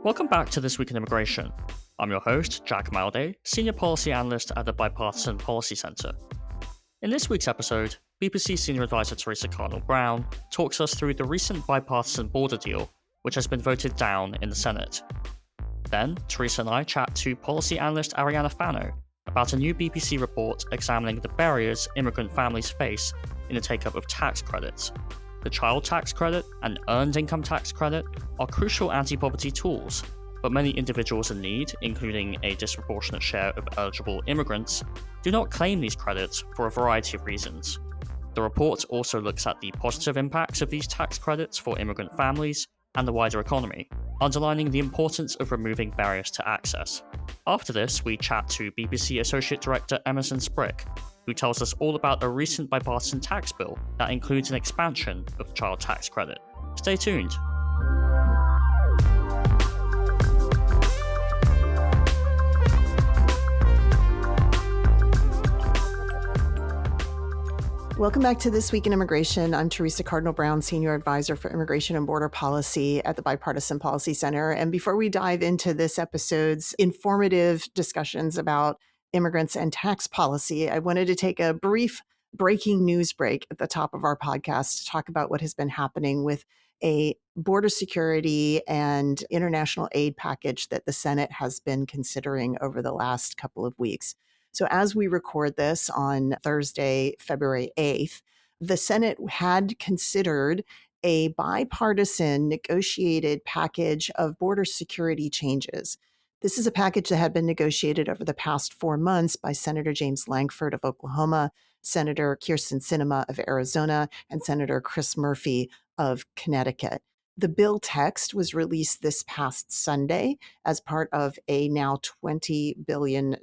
Welcome back to This Week in Immigration. I'm your host, Jack Malde, Senior Policy Analyst at the Bipartisan Policy Center. In this week's episode, BBC Senior Advisor Theresa Cardinal talks us through the recent bipartisan border deal, which has been voted down in the Senate. Then, Theresa and I chat to Policy Analyst Arianna Fano about a new BBC report examining the barriers immigrant families face in the take-up of tax credits. The child tax credit and earned income tax credit are crucial anti-poverty tools, but many individuals in need, including a disproportionate share of eligible immigrants, do not claim these credits for a variety of reasons. The report also looks at the positive impacts of these tax credits for immigrant families and the wider economy, underlining the importance of removing barriers to access. After this, we chat to BBC Associate Director Emerson Sprick, who tells us all about a recent bipartisan tax bill that includes an expansion of the child tax credit. Stay tuned. Welcome back to This Week in Immigration. I'm Theresa Cardinal, Senior Advisor for Immigration and Border Policy at the Bipartisan Policy Center. And before we dive into this episode's informative discussions about immigrants and tax policy, I wanted to take a brief breaking news break at the top of our podcast to talk about what has been happening with a border security and international aid package that the Senate has been considering over the last couple of weeks. So as we record this on Thursday, February 8th, the Senate had considered a bipartisan negotiated package of border security changes. This is a package that had been negotiated over the past 4 months by Senator James Lankford of Oklahoma, Senator Kyrsten Sinema of Arizona, and Senator Chris Murphy of Connecticut. The bill text was released this past Sunday as part of a now $20 billion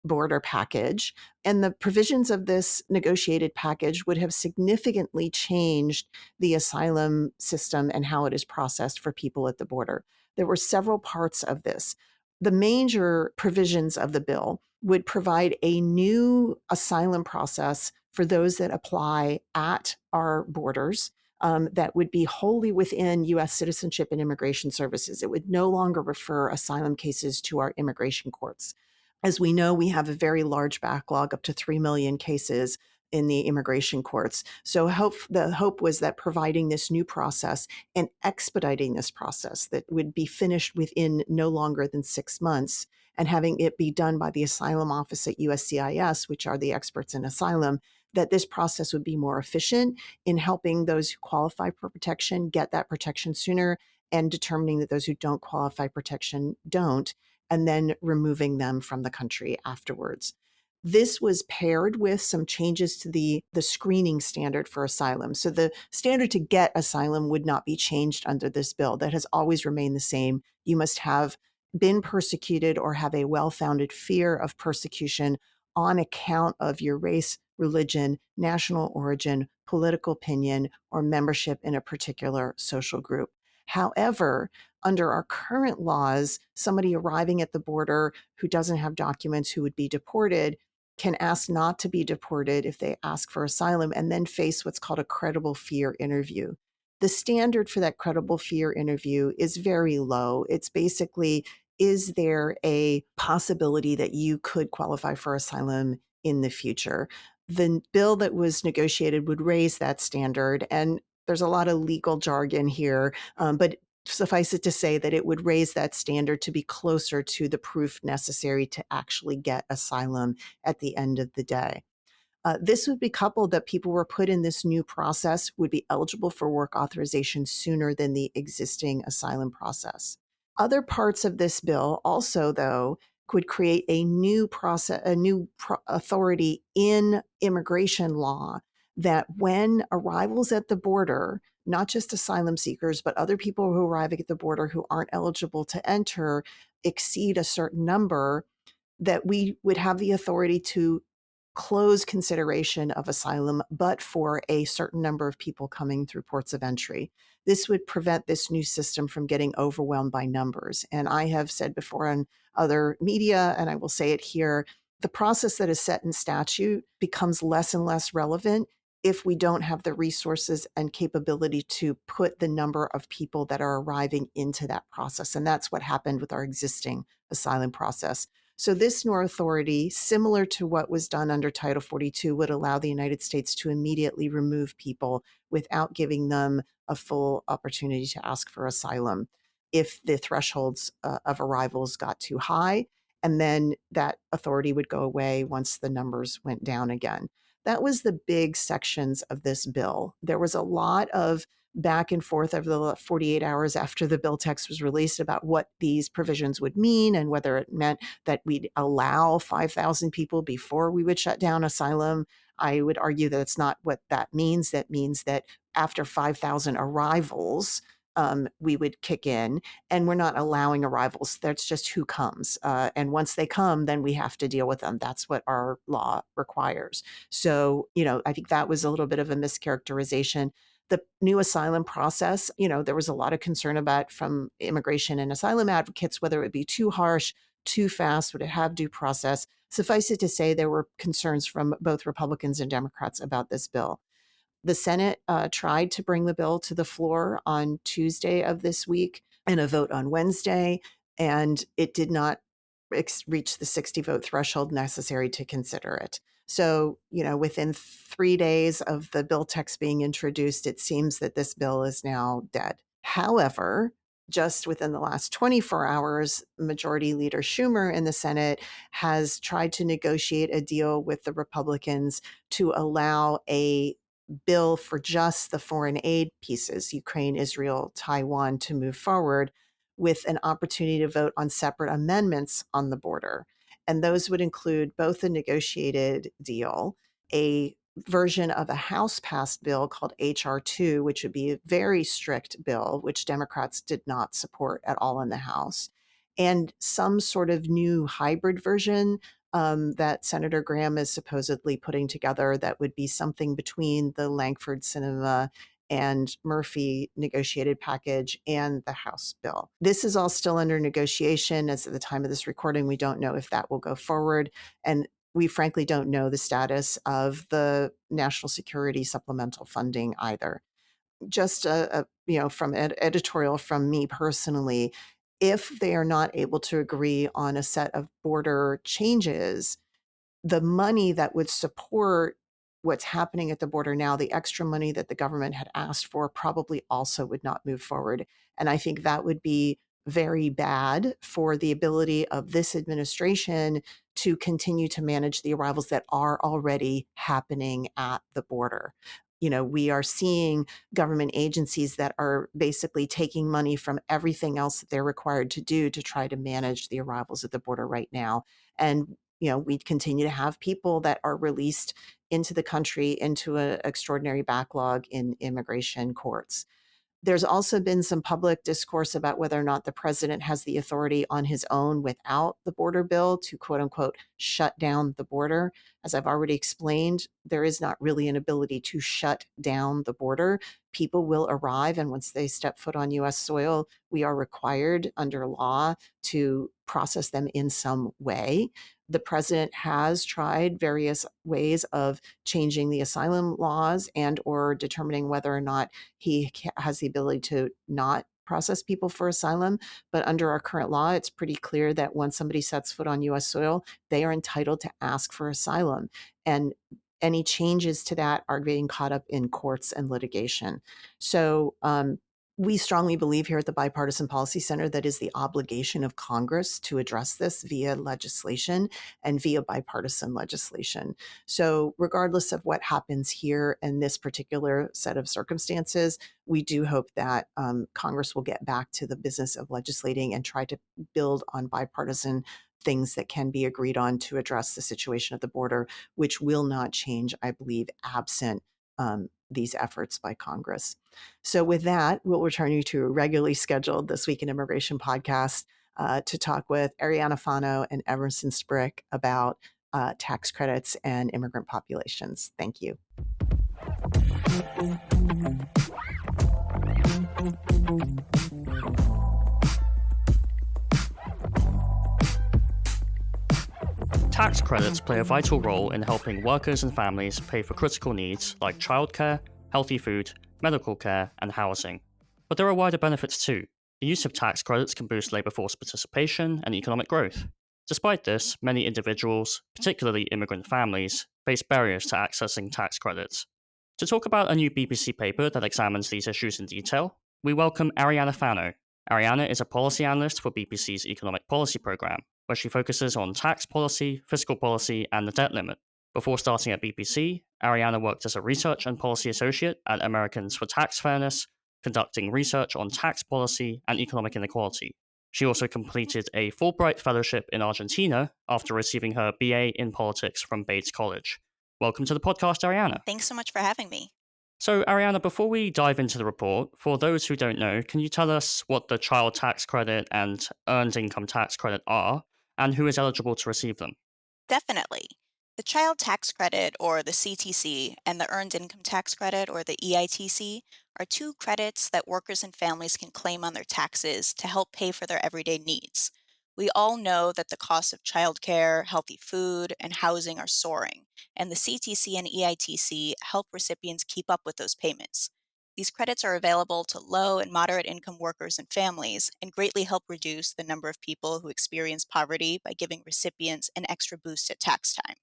border package, and the provisions of this negotiated package would have significantly changed the asylum system and how it is processed for people at the border. There were several parts of this. The major provisions of the bill would provide a new asylum process for those that apply at our borders that would be wholly within U.S. Citizenship and Immigration Services. It would no longer refer asylum cases to our immigration courts. As we know, we have a very large backlog, up to 3 million cases in the immigration courts. So the hope was that providing this new process and expediting this process that would be finished within no longer than 6 months, and having it be done by the Asylum Office at USCIS, which are the experts in asylum, that this process would be more efficient in helping those who qualify for protection get that protection sooner, and determining that those who don't qualify protection don't, and then removing them from the country afterwards. This was paired with some changes to the screening standard for asylum. So the standard to get asylum would not be changed under this bill. That has always remained the same. You must have been persecuted or have a well-founded fear of persecution on account of your race, religion, national origin, political opinion, or membership in a particular social group. However, under our current laws, somebody arriving at the border who doesn't have documents, who would be deported, can ask not to be deported if they ask for asylum, and then face what's called a credible fear interview. The standard for that credible fear interview is very low. It's basically, is there a possibility that you could qualify for asylum in the future? The bill that was negotiated would raise that standard, and there's a lot of legal jargon here, but suffice it to say that it would raise that standard to be closer to the proof necessary to actually get asylum at the end of the day. This would be coupled that people were put in this new process would be eligible for work authorization sooner than the existing asylum process. Other parts of this bill also, though, could create a new process, authority in immigration law, that when arrivals at the border, not just asylum seekers, but other people who arrive at the border who aren't eligible to enter, exceed a certain number, that we would have the authority to close consideration of asylum, but for a certain number of people coming through ports of entry. This would prevent this new system from getting overwhelmed by numbers. And I have said before on other media, and I will say it here, the process that is set in statute becomes less and less relevant if we don't have the resources and capability to put the number of people that are arriving into that process. And that's what happened with our existing asylum process. So this new authority, similar to what was done under Title 42, would allow the United States to immediately remove people without giving them a full opportunity to ask for asylum if the thresholds of arrivals got too high. And then that authority would go away once the numbers went down again. That was the big sections of this bill. There was a lot of back and forth over the 48 hours after the bill text was released about what these provisions would mean and whether it meant that we'd allow 5,000 people before we would shut down asylum. I would argue that it's not what that means. That means that after 5,000 arrivals, we would kick in, and we're not allowing arrivals. That's just who comes. And once they come, then we have to deal with them. That's what our law requires. So, I think that was a little bit of a mischaracterization. The new asylum process, there was a lot of concern about from immigration and asylum advocates, whether it would be too harsh, too fast, would it have due process? Suffice it to say, there were concerns from both Republicans and Democrats about this bill. The Senate tried to bring the bill to the floor on Tuesday of this week and a vote on Wednesday, and it did not reach the 60 vote threshold necessary to consider it. So, within 3 days of the bill text being introduced, it seems that this bill is now dead. However, just within the last 24 hours, Majority Leader Schumer in the Senate has tried to negotiate a deal with the Republicans to allow a bill for just the foreign aid pieces, Ukraine, Israel, Taiwan, to move forward with an opportunity to vote on separate amendments on the border. And those would include both a negotiated deal, a version of a House-passed bill called H.R. 2, which would be a very strict bill, which Democrats did not support at all in the House, and some sort of new hybrid version that Senator Graham is supposedly putting together that would be something between the Langford-Sinema and Murphy negotiated package and the House bill. This is all still under negotiation. As at the time of this recording, we don't know if that will go forward. And we frankly don't know the status of the national security supplemental funding either. Just from editorial from me personally, if they are not able to agree on a set of border changes, the money that would support what's happening at the border now, the extra money that the government had asked for, probably also would not move forward. And I think that would be very bad for the ability of this administration to continue to manage the arrivals that are already happening at the border. We are seeing government agencies that are basically taking money from everything else that they're required to do to try to manage the arrivals at the border right now. And we continue to have people that are released into the country into an extraordinary backlog in immigration courts. There's also been some public discourse about whether or not the president has the authority on his own without the border bill to, quote unquote, shut down the border. As I've already explained, there is not really an ability to shut down the border. People will arrive, and once they step foot on U.S. soil, we are required under law to process them in some way. The president has tried various ways of changing the asylum laws and or determining whether or not he has the ability to not process people for asylum. But under our current law, it's pretty clear that once somebody sets foot on U.S. soil, they are entitled to ask for asylum. And any changes to that are being caught up in courts and litigation. So we strongly believe here at the Bipartisan Policy Center that is the obligation of Congress to address this via legislation and via bipartisan legislation. So regardless of what happens here in this particular set of circumstances, we do hope that Congress will get back to the business of legislating and try to build on bipartisan things that can be agreed on to address the situation at the border, which will not change, I believe, absent these efforts by Congress. So with that, we'll return you to a regularly scheduled This Week in Immigration podcast to talk with Arianna Fano and Emerson Sprick about tax credits and immigrant populations. Thank you. Tax credits play a vital role in helping workers and families pay for critical needs like childcare, healthy food, medical care, and housing. But there are wider benefits too. The use of tax credits can boost labour force participation and economic growth. Despite this, many individuals, particularly immigrant families, face barriers to accessing tax credits. To talk about a new BBC paper that examines these issues in detail, we welcome Arianna Fano. Arianna is a policy analyst for BBC's economic policy programme, where she focuses on tax policy, fiscal policy, and the debt limit. Before starting at BBC, Arianna worked as a research and policy associate at Americans for Tax Fairness, conducting research on tax policy and economic inequality. She also completed a Fulbright Fellowship in Argentina after receiving her BA in politics from Bates College. Welcome to the podcast, Arianna. Thanks so much for having me. So, Arianna, before we dive into the report, for those who don't know, can you tell us what the child tax credit and earned income tax credit are, and who is eligible to receive them? Definitely. The Child Tax Credit, or the CTC, and the Earned Income Tax Credit, or the EITC, are two credits that workers and families can claim on their taxes to help pay for their everyday needs. We all know that the costs of childcare, healthy food, and housing are soaring, and the CTC and EITC help recipients keep up with those payments. These credits are available to low and moderate income workers and families and greatly help reduce the number of people who experience poverty by giving recipients an extra boost at tax time.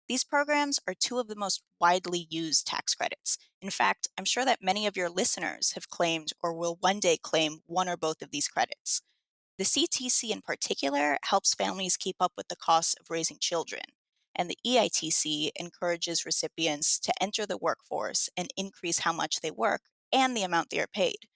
These programs are two of the most widely used tax credits. In fact, I'm sure that many of your listeners have claimed or will one day claim one or both of these credits. The CTC in particular helps families keep up with the costs of raising children, and the EITC encourages recipients to enter the workforce and increase how much they work and the amount they are paid.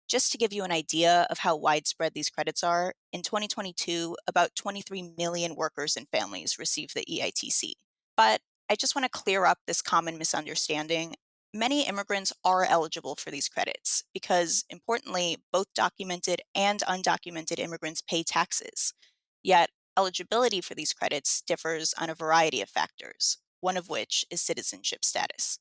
Just to give you an idea of how widespread these credits are, in 2022, about 23 million workers and families received the EITC. But I just want to clear up this common misunderstanding. Many immigrants are eligible for these credits because, importantly, both documented and undocumented immigrants pay taxes. Yet, eligibility for these credits differs on a variety of factors, one of which is citizenship status.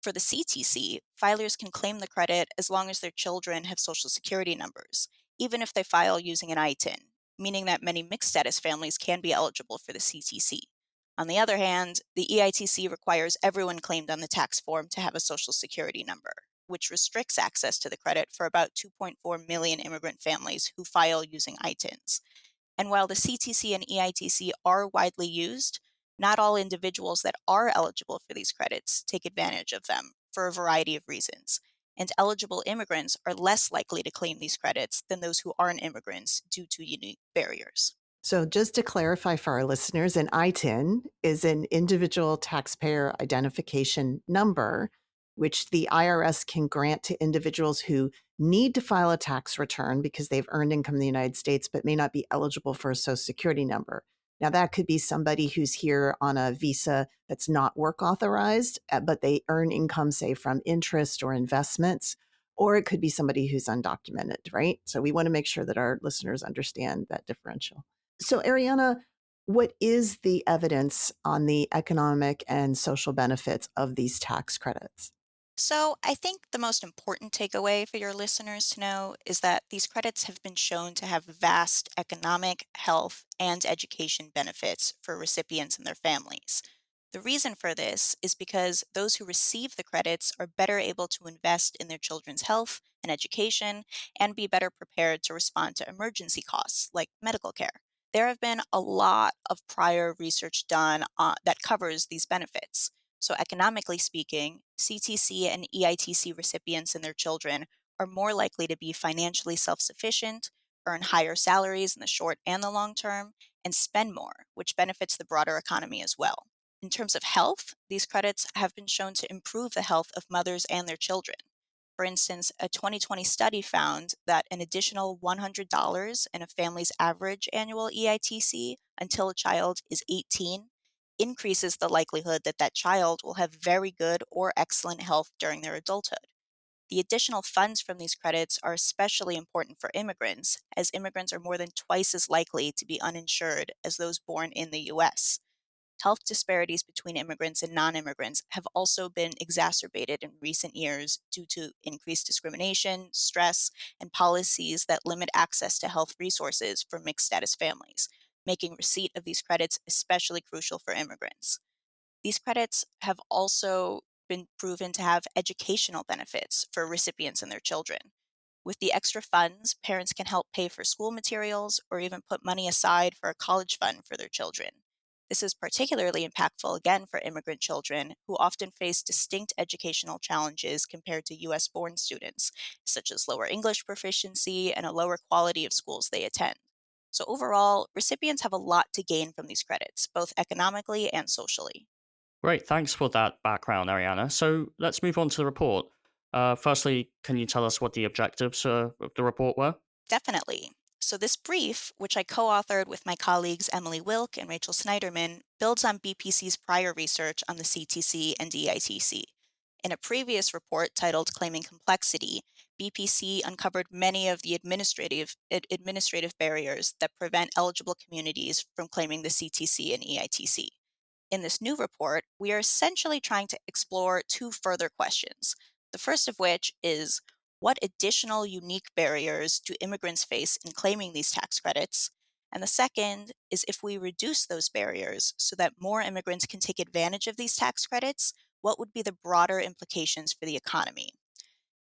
For the CTC, filers can claim the credit as long as their children have Social Security numbers, even if they file using an ITIN, meaning that many mixed status families can be eligible for the CTC. On the other hand, the EITC requires everyone claimed on the tax form to have a Social Security number, which restricts access to the credit for about 2.4 million immigrant families who file using ITINs. And while the CTC and EITC are widely used, not all individuals that are eligible for these credits take advantage of them for a variety of reasons. And eligible immigrants are less likely to claim these credits than those who aren't immigrants due to unique barriers. So, just to clarify for our listeners, an ITIN is an individual taxpayer identification number, which the IRS can grant to individuals who need to file a tax return because they've earned income in the United States but may not be eligible for a Social Security number. Now, that could be somebody who's here on a visa that's not work authorized, but they earn income, say, from interest or investments, or it could be somebody who's undocumented, right? So, we want to make sure that our listeners understand that differential. So, Arianna, what is the evidence on the economic and social benefits of these tax credits? So, I think the most important takeaway for your listeners to know is that these credits have been shown to have vast economic, health, and education benefits for recipients and their families. The reason for this is because those who receive the credits are better able to invest in their children's health and education and be better prepared to respond to emergency costs like medical care. There have been a lot of prior research done that covers these benefits. So, economically speaking, CTC and EITC recipients and their children are more likely to be financially self sufficient, earn higher salaries in the short and the long term, and spend more, which benefits the broader economy as well. In terms of health, these credits have been shown to improve the health of mothers and their children. For instance, a 2020 study found that an additional $100 in a family's average annual EITC until a child is 18 increases the likelihood that that child will have very good or excellent health during their adulthood. The additional funds from these credits are especially important for immigrants, as immigrants are more than twice as likely to be uninsured as those born in the US. Health disparities between immigrants and non immigrants have also been exacerbated in recent years due to increased discrimination, stress, and policies that limit access to health resources for mixed status families, making receipt of these credits especially crucial for immigrants. These credits have also been proven to have educational benefits for recipients and their children. With the extra funds, parents can help pay for school materials or even put money aside for a college fund for their children. This is particularly impactful again for immigrant children who often face distinct educational challenges compared to US born students, such as lower English proficiency and a lower quality of schools they attend. So, overall, recipients have a lot to gain from these credits, both economically and socially. Great, thanks for that background, Arianna. So let's move on to the report. Firstly, can you tell us what the objectives of the report were? Definitely. So, this brief, which I co authored with my colleagues Emily Wilk and Rachel Snyderman, builds on BPC's prior research on the CTC and EITC. In a previous report titled Claiming Complexity, BPC uncovered many of the administrative barriers that prevent eligible communities from claiming the CTC and EITC. In this new report, we are essentially trying to explore two further questions. The first of which is, what additional unique barriers do immigrants face in claiming these tax credits? And the second is, if we reduce those barriers so that more immigrants can take advantage of these tax credits, what would be the broader implications for the economy?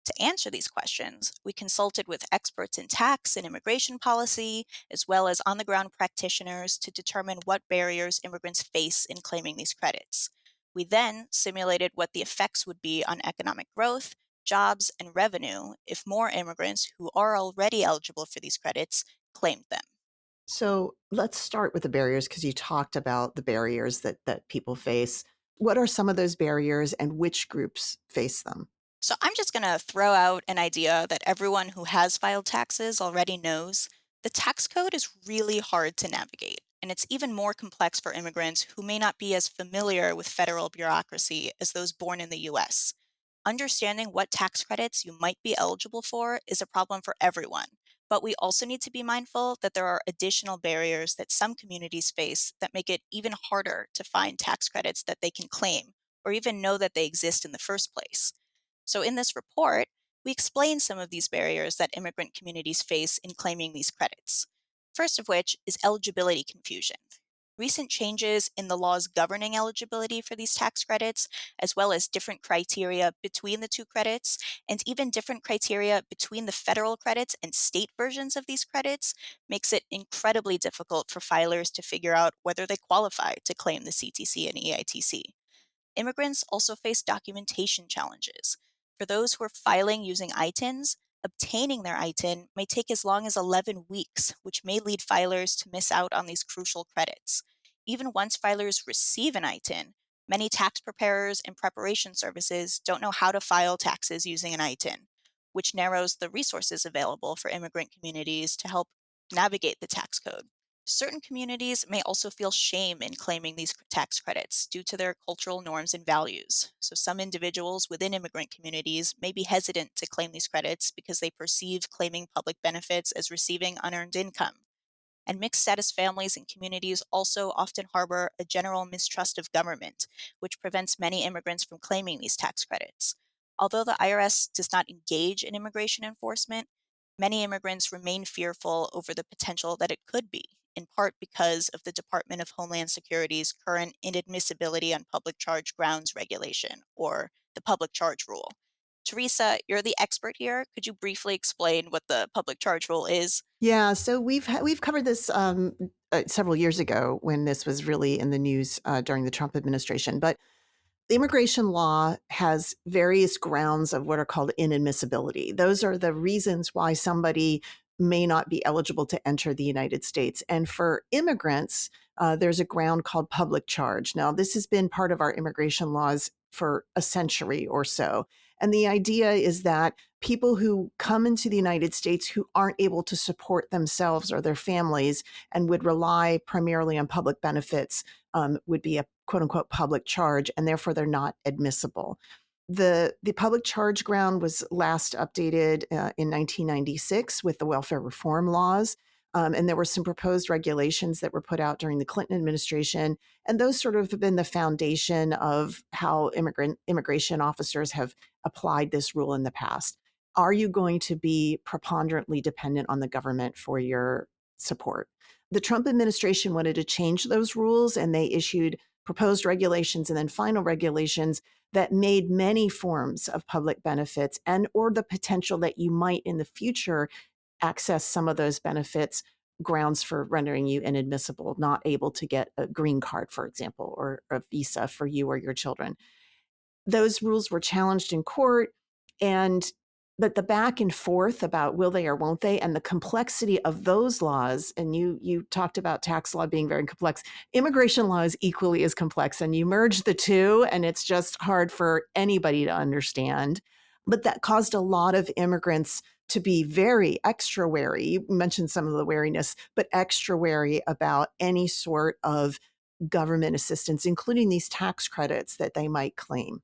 To answer these questions, we consulted with experts in tax and immigration policy, as well as on the ground practitioners to determine what barriers immigrants face in claiming these credits. We then simulated what the effects would be on economic growth, jobs, and revenue if more immigrants who are already eligible for these credits claimed them. So let's start with the barriers because you talked about the barriers that people face. What are some of those barriers and which groups face them? So I'm just going to throw out an idea that everyone who has filed taxes already knows. The tax code is really hard to navigate, and it's even more complex for immigrants who may not be as familiar with federal bureaucracy as those born in the US. Understanding what tax credits you might be eligible for is a problem for everyone, but we also need to be mindful that there are additional barriers that some communities face that make it even harder to find tax credits that they can claim or even know that they exist in the first place. So, in this report, we explain some of these barriers that immigrant communities face in claiming these credits. First of which is eligibility confusion. Recent changes in the laws governing eligibility for these tax credits, as well as different criteria between the two credits, and even different criteria between the federal credits and state versions of these credits, makes it incredibly difficult for filers to figure out whether they qualify to claim the CTC and EITC. Immigrants also face documentation challenges. For those who are filing using ITINs, obtaining their ITIN may take as long as 11 weeks, which may lead filers to miss out on these crucial credits. Even once filers receive an ITIN, many tax preparers and preparation services don't know how to file taxes using an ITIN, which narrows the resources available for immigrant communities to help navigate the tax code. Certain communities may also feel shame in claiming these tax credits due to their cultural norms and values. So, some individuals within immigrant communities may be hesitant to claim these credits because they perceive claiming public benefits as receiving unearned income. And mixed status families and communities also often harbor a general mistrust of government, which prevents many immigrants from claiming these tax credits. Although the IRS does not engage in immigration enforcement, many immigrants remain fearful over the potential that it could be, in part because of the Department of Homeland Security's current inadmissibility on public charge grounds regulation, or the public charge rule. Teresa, you're the expert here. Could you briefly explain what the public charge rule is? Yeah, so we've covered this several years ago when this was really in the news during the Trump administration. But the immigration law has various grounds of what are called inadmissibility. Those are the reasons why somebody may not be eligible to enter the United States. And for immigrants, there's a ground called public charge. Now, this has been part of our immigration laws for a century or so. And the idea is that people who come into the United States who aren't able to support themselves or their families and would rely primarily on public benefits would be a quote unquote public charge, and therefore they're not admissible. The public charge ground was last updated in 1996 with the welfare reform laws. And there were some proposed regulations that were put out during the Clinton administration. And those sort of have been the foundation of how immigration officers have applied this rule in the past. Are you going to be preponderantly dependent on the government for your support? The Trump administration wanted to change those rules, and they issued proposed regulations and then final regulations that made many forms of public benefits and or the potential that you might in the future access some of those benefits grounds for rendering you inadmissible, not able to get a green card, for example, or a visa for you or your children. Those rules were challenged in court, and but the back and forth about will they or won't they, and the complexity of those laws, and you talked about tax law being very complex. Immigration law is equally as complex, and you merge the two, and it's just hard for anybody to understand. But that caused a lot of immigrants to be very extra wary. You mentioned some of the wariness, but extra wary about any sort of government assistance, including these tax credits that they might claim.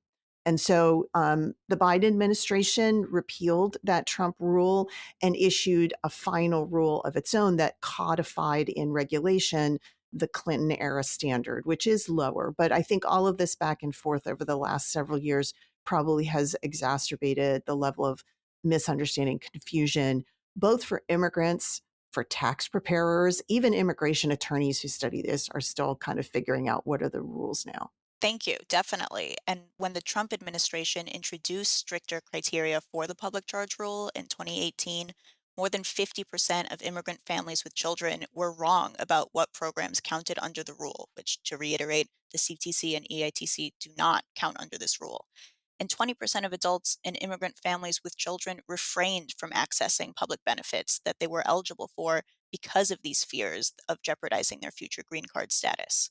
And so the Biden administration repealed that Trump rule and issued a final rule of its own that codified in regulation the Clinton era standard, which is lower. But I think all of this back and forth over the last several years probably has exacerbated the level of misunderstanding, confusion, both for immigrants, for tax preparers, even immigration attorneys who study this are still kind of figuring out what are the rules now. Thank you, definitely. And when the Trump administration introduced stricter criteria for the public charge rule in 2018, more than 50% of immigrant families with children were wrong about what programs counted under the rule, which, to reiterate, the CTC and EITC do not count under this rule. And 20% of adults in immigrant families with children refrained from accessing public benefits that they were eligible for because of these fears of jeopardizing their future green card status.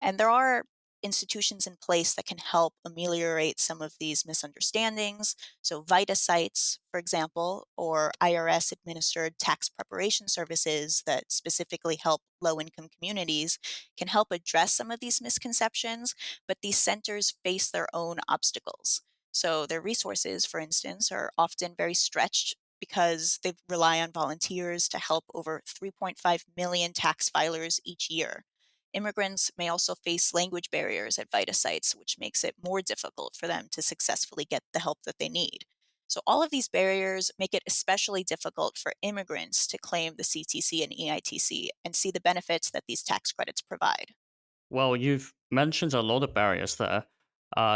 And there are institutions in place that can help ameliorate some of these misunderstandings. So, VITA sites, for example, or IRS administered tax preparation services that specifically help low income communities, can help address some of these misconceptions, but these centers face their own obstacles. So, their resources, for instance, are often very stretched because they rely on volunteers to help over 3.5 million tax filers each year. Immigrants may also face language barriers at VITA sites, which makes it more difficult for them to successfully get the help that they need. So, all of these barriers make it especially difficult for immigrants to claim the CTC and EITC and see the benefits that these tax credits provide. Well, you've mentioned a lot of barriers there.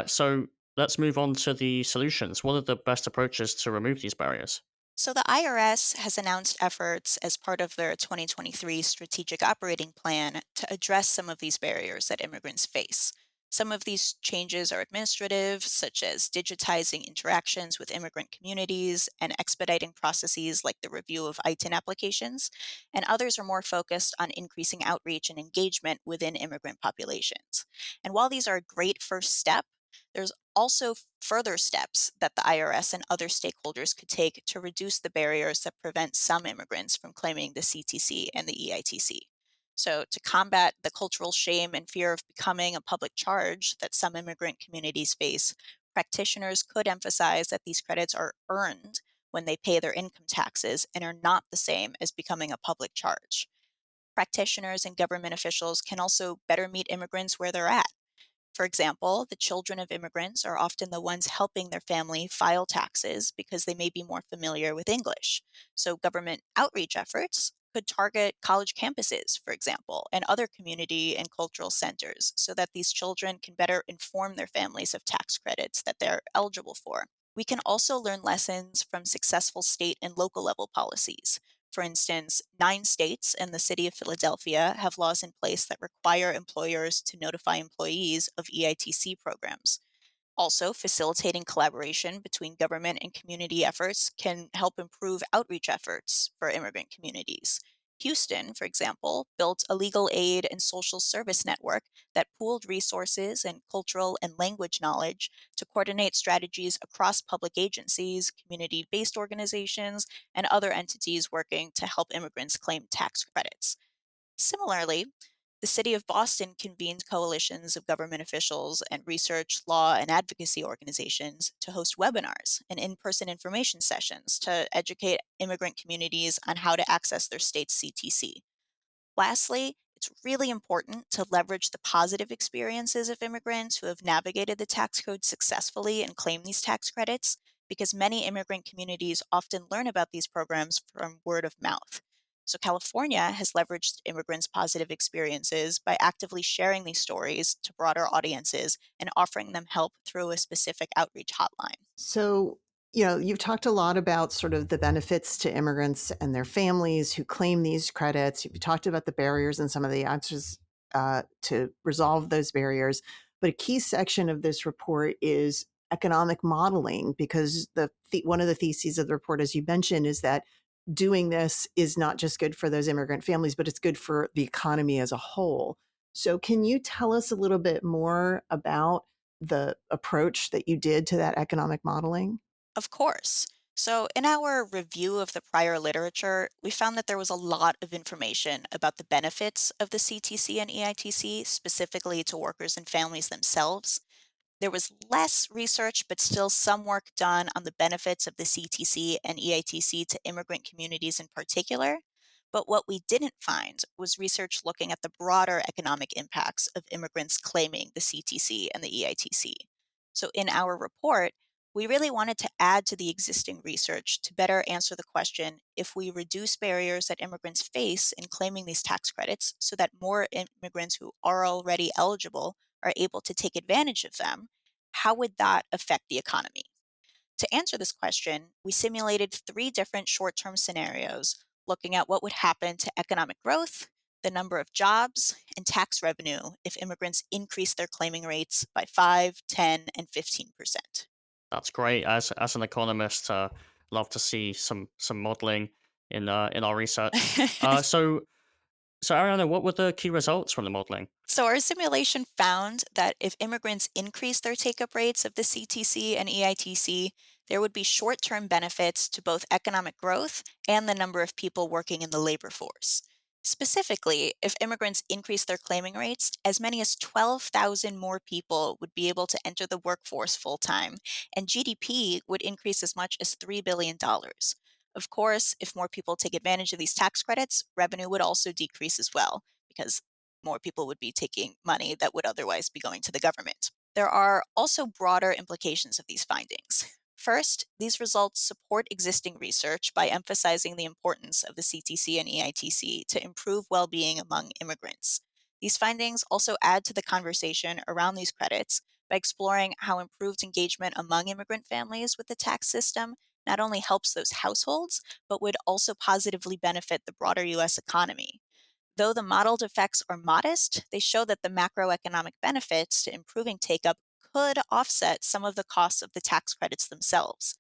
So let's move on to the solutions. What are the best approaches to remove these barriers? So, the IRS has announced efforts as part of their 2023 Strategic Operating Plan to address some of these barriers that immigrants face. Some of these changes are administrative, such as digitizing interactions with immigrant communities and expediting processes like the review of ITIN applications, and others are more focused on increasing outreach and engagement within immigrant populations. And while these are a great first step, there's also further steps that the IRS and other stakeholders could take to reduce the barriers that prevent some immigrants from claiming the CTC and the EITC. So, to combat the cultural shame and fear of becoming a public charge that some immigrant communities face, practitioners could emphasize that these credits are earned when they pay their income taxes and are not the same as becoming a public charge. Practitioners and government officials can also better meet immigrants where they're at. For example, the children of immigrants are often the ones helping their family file taxes because they may be more familiar with English. So, government outreach efforts could target college campuses, for example, and other community and cultural centers so that these children can better inform their families of tax credits that they're eligible for. We can also learn lessons from successful state and local level policies. For instance, 9 states and the city of Philadelphia have laws in place that require employers to notify employees of EITC programs. Also, facilitating collaboration between government and community efforts can help improve outreach efforts for immigrant communities. Houston, for example, built a legal aid and social service network that pooled resources and cultural and language knowledge to coordinate strategies across public agencies, community based organizations, and other entities working to help immigrants claim tax credits. Similarly, the city of Boston convened coalitions of government officials and research, law, and advocacy organizations to host webinars and in person information sessions to educate immigrant communities on how to access their state's CTC. Lastly, it's really important to leverage the positive experiences of immigrants who have navigated the tax code successfully and claim these tax credits, because many immigrant communities often learn about these programs from word of mouth. So, California has leveraged immigrants' positive experiences by actively sharing these stories to broader audiences and offering them help through a specific outreach hotline. So, you've talked a lot about sort of the benefits to immigrants and their families who claim these credits. You've talked about the barriers and some of the answers to resolve those barriers. But a key section of this report is economic modeling, because one of the theses of the report, as you mentioned, is that doing this is not just good for those immigrant families, but it's good for the economy as a whole. So, can you tell us a little bit more about the approach that you did to that economic modeling? Of course. So, in our review of the prior literature, we found that there was a lot of information about the benefits of the CTC and EITC, specifically to workers and families themselves. There was less research, but still some work done on the benefits of the CTC and EITC to immigrant communities in particular. But what we didn't find was research looking at the broader economic impacts of immigrants claiming the CTC and the EITC. So, in our report, we really wanted to add to the existing research to better answer the question if we reduce barriers that immigrants face in claiming these tax credits so that more immigrants who are already eligible are able to take advantage of them, how would that affect the economy? To answer this question, we simulated three different short term scenarios looking at what would happen to economic growth, the number of jobs, and tax revenue if immigrants increase their claiming rates by 5, 10, and 15%. That's great. As an economist, love to see some modeling in our research. Uh, so so Ariana, what were the key results from the modeling? So, our simulation found that if immigrants increase their take up rates of the CTC and EITC, there would be short term benefits to both economic growth and the number of people working in the labor force. Specifically, if immigrants increase their claiming rates, as many as 12,000 more people would be able to enter the workforce full time, and GDP would increase as much as $3 billion. Of course, if more people take advantage of these tax credits, revenue would also decrease as well, because more people would be taking money that would otherwise be going to the government. There are also broader implications of these findings. First, these results support existing research by emphasizing the importance of the CTC and EITC to improve well being among immigrants. These findings also add to the conversation around these credits by exploring how improved engagement among immigrant families with the tax system not only helps those households, but would also positively benefit the broader US economy. Though the modeled effects are modest, they show that the macroeconomic benefits to improving take up could offset some of the costs of the tax credits themselves.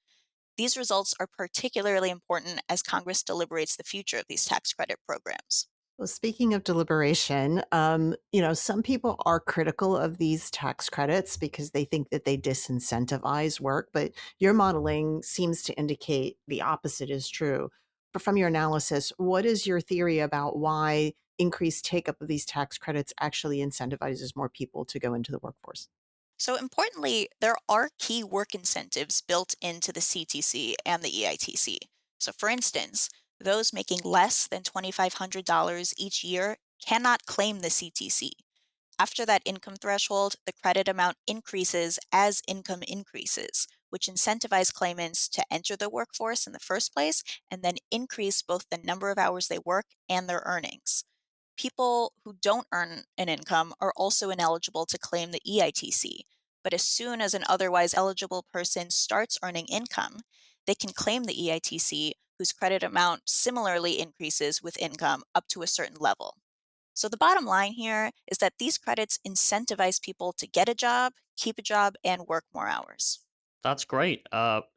These results are particularly important as Congress deliberates the future of these tax credit programs. Well, speaking of deliberation, some people are critical of these tax credits because they think that they disincentivize work, but your modeling seems to indicate the opposite is true. But from your analysis, what is your theory about why increased take up of these tax credits actually incentivizes more people to go into the workforce? So, importantly, there are key work incentives built into the CTC and the EITC. So, for instance, those making less than $2,500 each year cannot claim the CTC. After that income threshold, the credit amount increases as income increases, which incentivize claimants to enter the workforce in the first place and then increase both the number of hours they work and their earnings. People who don't earn an income are also ineligible to claim the EITC, but as soon as an otherwise eligible person starts earning income, they can claim the EITC, whose credit amount similarly increases with income up to a certain level. So the bottom line here is that these credits incentivize people to get a job, keep a job, and work more hours. That's great.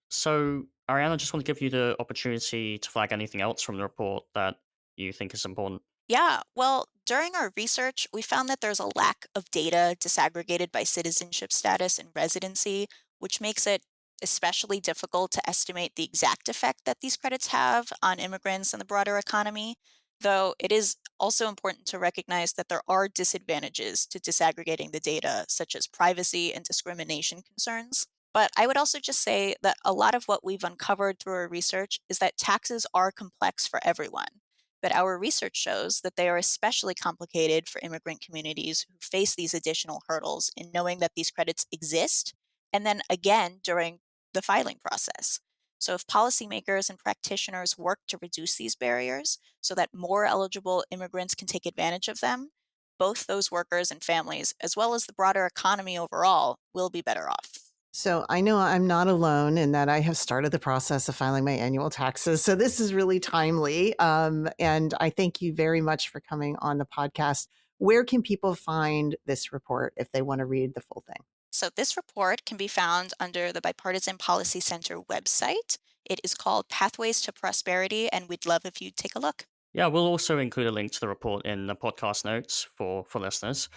So Ariana, just want to give you the opportunity to flag anything else from the report that you think is important. Yeah, well, during our research, we found that there's a lack of data disaggregated by citizenship status and residency, which makes it especially difficult to estimate the exact effect that these credits have on immigrants and the broader economy. Though it is also important to recognize that there are disadvantages to disaggregating the data, such as privacy and discrimination concerns. But I would also just say that a lot of what we've uncovered through our research is that taxes are complex for everyone, but our research shows that they are especially complicated for immigrant communities who face these additional hurdles in knowing that these credits exist, and then again during the filing process. So, if policymakers and practitioners work to reduce these barriers so that more eligible immigrants can take advantage of them, both those workers and families, as well as the broader economy overall, will be better off. So I know I'm not alone in that I have started the process of filing my annual taxes. So this is really timely. And I thank you very much for coming on the podcast. Where can people find this report if they want to read the full thing? So, this report can be found under the Bipartisan Policy Center website. It is called Pathways to Prosperity, and we'd love if you'd take a look. Yeah, we'll also include a link to the report in the podcast notes for listeners.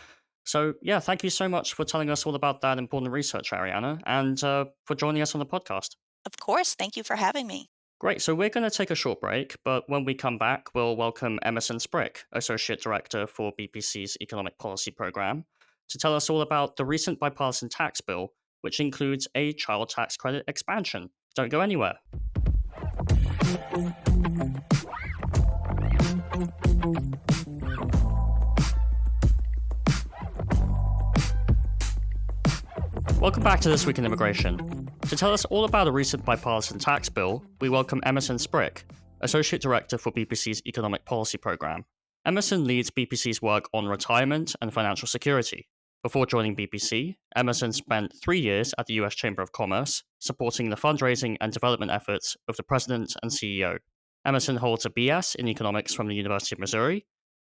So, yeah, thank you so much for telling us all about that important research, Arianna, and for joining us on the podcast. Of course, thank you for having me. Great, so we're going to take a short break, but when we come back, we'll welcome Emerson Sprick, Associate Director for BPC's Economic Policy Program, to tell us all about the recent bipartisan tax bill, which includes a child tax credit expansion. Don't go anywhere. Welcome back to This Week in Immigration. To tell us all about a recent bipartisan tax bill, we welcome Emerson Sprick, Associate Director for BPC's Economic Policy Program. Emerson leads BPC's work on retirement and financial security. Before joining BPC, Emerson spent 3 years at the US Chamber of Commerce, supporting the fundraising and development efforts of the President and CEO. Emerson holds a BS in Economics from the University of Missouri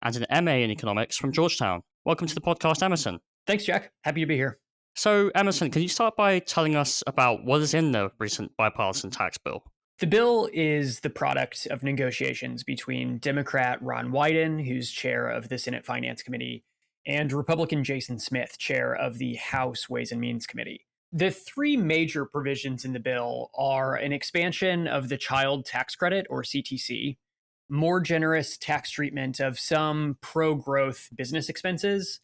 and an MA in Economics from Georgetown. Welcome to the podcast, Emerson. Thanks, Jack. Happy to be here. So, Emerson, can you start by telling us about what is in the recent bipartisan tax bill? The bill is the product of negotiations between Democrat Ron Wyden, who's chair of the Senate Finance Committee, and Republican Jason Smith, chair of the House Ways and Means Committee. The three major provisions in the bill are an expansion of the child tax credit, or CTC, more generous tax treatment of some pro-growth business expenses,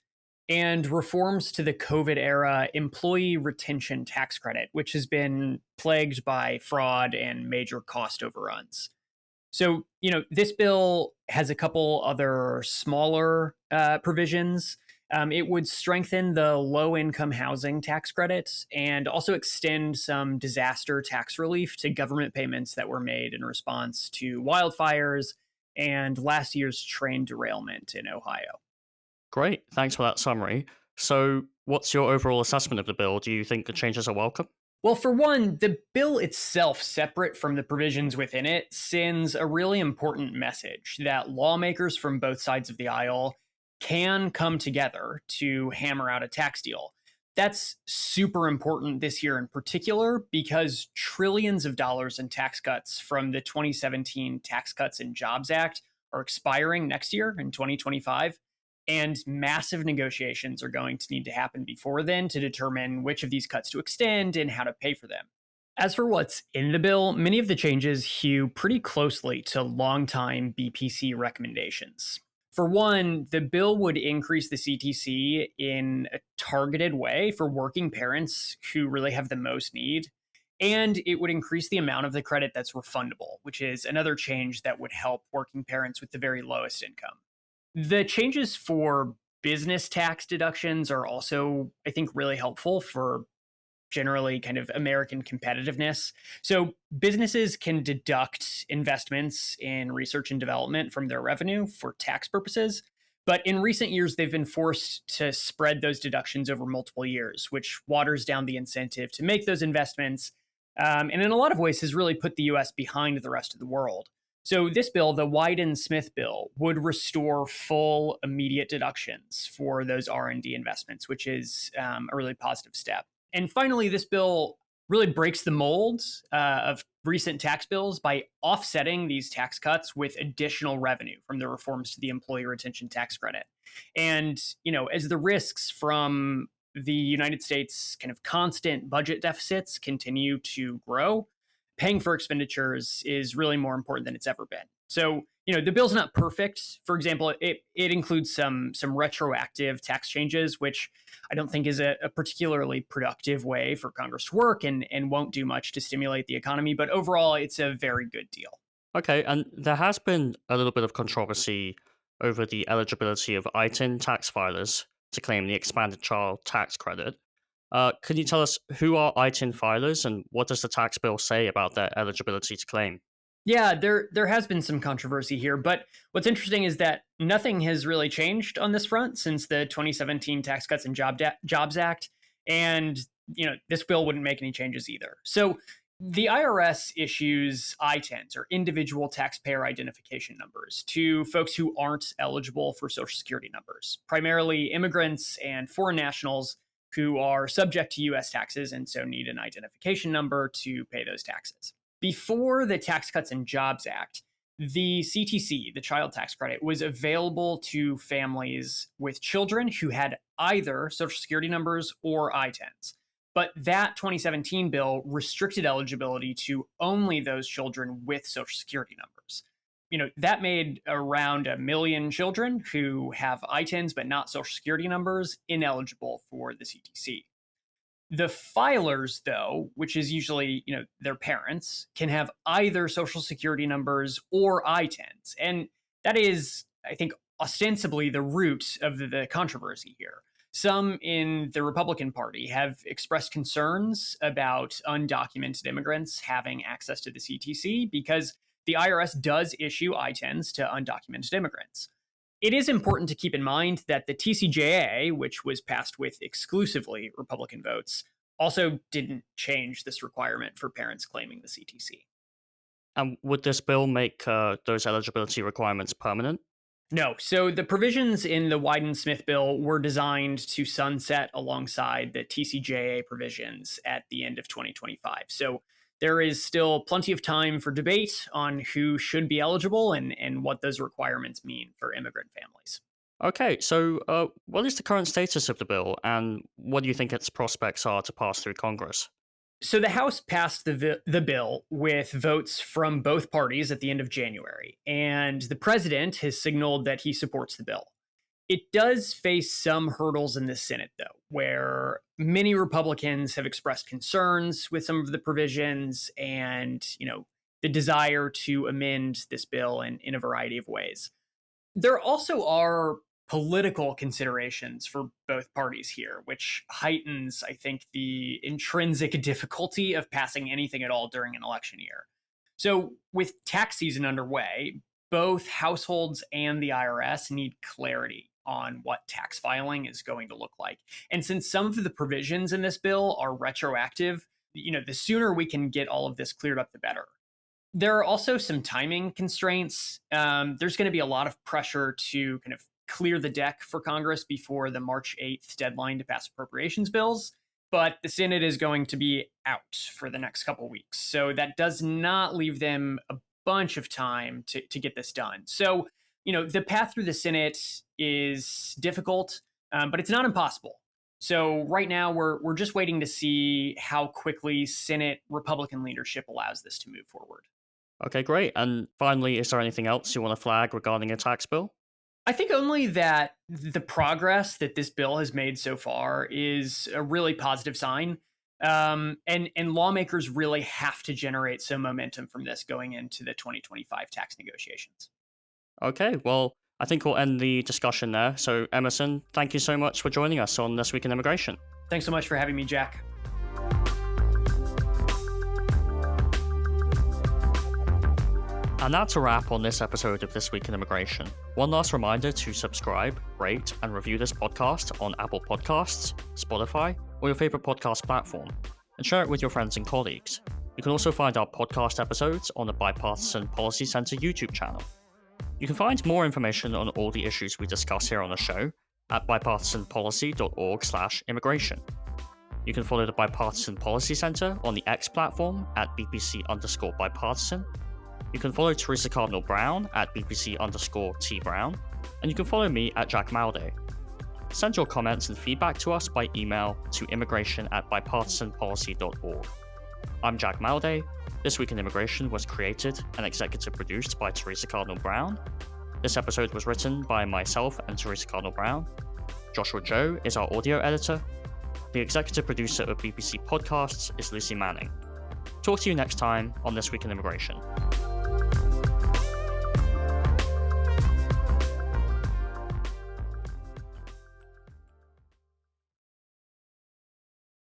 and reforms to the COVID era employee retention tax credit, which has been plagued by fraud and major cost overruns. So, this bill has a couple other smaller provisions. It would strengthen the low income housing tax credits and also extend some disaster tax relief to government payments that were made in response to wildfires and last year's train derailment in Ohio. Great, thanks for that summary. So, what's your overall assessment of the bill? Do you think the changes are welcome? Well, for one, the bill itself, separate from the provisions within it, sends a really important message that lawmakers from both sides of the aisle can come together to hammer out a tax deal. That's super important this year in particular because trillions of dollars in tax cuts from the 2017 Tax Cuts and Jobs Act are expiring next year in 2025. And massive negotiations are going to need to happen before then to determine which of these cuts to extend and how to pay for them. As for what's in the bill, many of the changes hew pretty closely to longtime BPC recommendations. For one, the bill would increase the CTC in a targeted way for working parents who really have the most need, and it would increase the amount of the credit that's refundable, which is another change that would help working parents with the very lowest income. The changes for business tax deductions are also, I think, really helpful for generally kind of American competitiveness. So businesses can deduct investments in research and development from their revenue for tax purposes. But in recent years, they've been forced to spread those deductions over multiple years, which waters down the incentive to make those investments. And in a lot of ways has really put the US behind the rest of the world. So this bill, the Wyden-Smith bill, would restore full immediate deductions for those R&D investments, which is a really positive step. And finally, this bill really breaks the mold of recent tax bills by offsetting these tax cuts with additional revenue from the reforms to the employee retention tax credit. And, as the risks from the United States kind of constant budget deficits continue to grow, paying for expenditures is really more important than it's ever been. So, the bill's not perfect. For example, it includes some retroactive tax changes, which I don't think is a particularly productive way for Congress to work and won't do much to stimulate the economy. But overall, it's a very good deal. Okay, and there has been a little bit of controversy over the eligibility of ITIN tax filers to claim the expanded child tax credit. Can you tell us who are ITIN filers and what does the tax bill say about their eligibility to claim? Yeah, there has been some controversy here, but what's interesting is that nothing has really changed on this front since the 2017 Tax Cuts and Jobs Act, and this bill wouldn't make any changes either. So the IRS issues ITINs, or individual taxpayer identification numbers, to folks who aren't eligible for Social Security numbers, primarily immigrants and foreign nationals who are subject to U.S. taxes and so need an identification number to pay those taxes. Before the Tax Cuts and Jobs Act, the CTC, the child tax credit, was available to families with children who had either Social Security numbers or ITINs. But that 2017 bill restricted eligibility to only those children with Social Security numbers. That made around 1 million children who have ITINs but not Social Security numbers ineligible for the CTC. The filers, though, which is usually, their parents, can have either Social Security numbers or ITINs. And that is, I think, ostensibly the root of the controversy here. Some in the Republican Party have expressed concerns about undocumented immigrants having access to the CTC because the IRS does issue ITINs to undocumented immigrants. It is important to keep in mind that the TCJA, which was passed with exclusively Republican votes, also didn't change this requirement for parents claiming the CTC. And would this bill make those eligibility requirements permanent? No. So the provisions in the Wyden-Smith bill were designed to sunset alongside the TCJA provisions at the end of 2025. So there is still plenty of time for debate on who should be eligible and what those requirements mean for immigrant families. Okay, so what is the current status of the bill, and what do you think its prospects are to pass through Congress? So the House passed the bill with votes from both parties at the end of January, and the president has signaled that he supports the bill. It does face some hurdles in the Senate, though, where many Republicans have expressed concerns with some of the provisions and, the desire to amend this bill in a variety of ways. There also are political considerations for both parties here, which heightens, I think, the intrinsic difficulty of passing anything at all during an election year. So with tax season underway, both households and the IRS need clarity on what tax filing is going to look like. And since some of the provisions in this bill are retroactive, the sooner we can get all of this cleared up, the better. There are also some timing constraints. There's going to be a lot of pressure to kind of clear the deck for Congress before the March 8th deadline to pass appropriations bills, but the Senate is going to be out for the next couple weeks. So that does not leave them a bunch of time to get this done. So, the path through the Senate is difficult, but it's not impossible. So right now we're just waiting to see how quickly Senate Republican leadership allows this to move forward. Okay, great. And finally, is there anything else you want to flag regarding a tax bill? I think only that the progress that this bill has made so far is a really positive sign. And lawmakers really have to generate some momentum from this going into the 2025 tax negotiations. Okay, well, I think we'll end the discussion there. So, Emerson, thank you so much for joining us on This Week in Immigration. Thanks so much for having me, Jack. And that's a wrap on this episode of This Week in Immigration. One last reminder to subscribe, rate, and review this podcast on Apple Podcasts, Spotify, or your favorite podcast platform, and share it with your friends and colleagues. You can also find our podcast episodes on the Bipartisan Policy Center YouTube channel. You can find more information on all the issues we discuss here on the show at bipartisanpolicy.org/immigration. You can follow the Bipartisan Policy Center on the X platform at BPC_bipartisan. You can follow Theresa Cardinal Brown at BPC_T Brown, and you can follow me at Jack Malde. Send your comments and feedback to us by email to immigration@bipartisanpolicy.org. I'm Jack Malde. This Week in Immigration was created and executive produced by Theresa Cardinal Brown. This episode was written by myself and Theresa Cardinal Brown. Joshua Joe is our audio editor. The executive producer of BBC Podcasts is Lucy Manning. Talk to you next time on This Week in Immigration.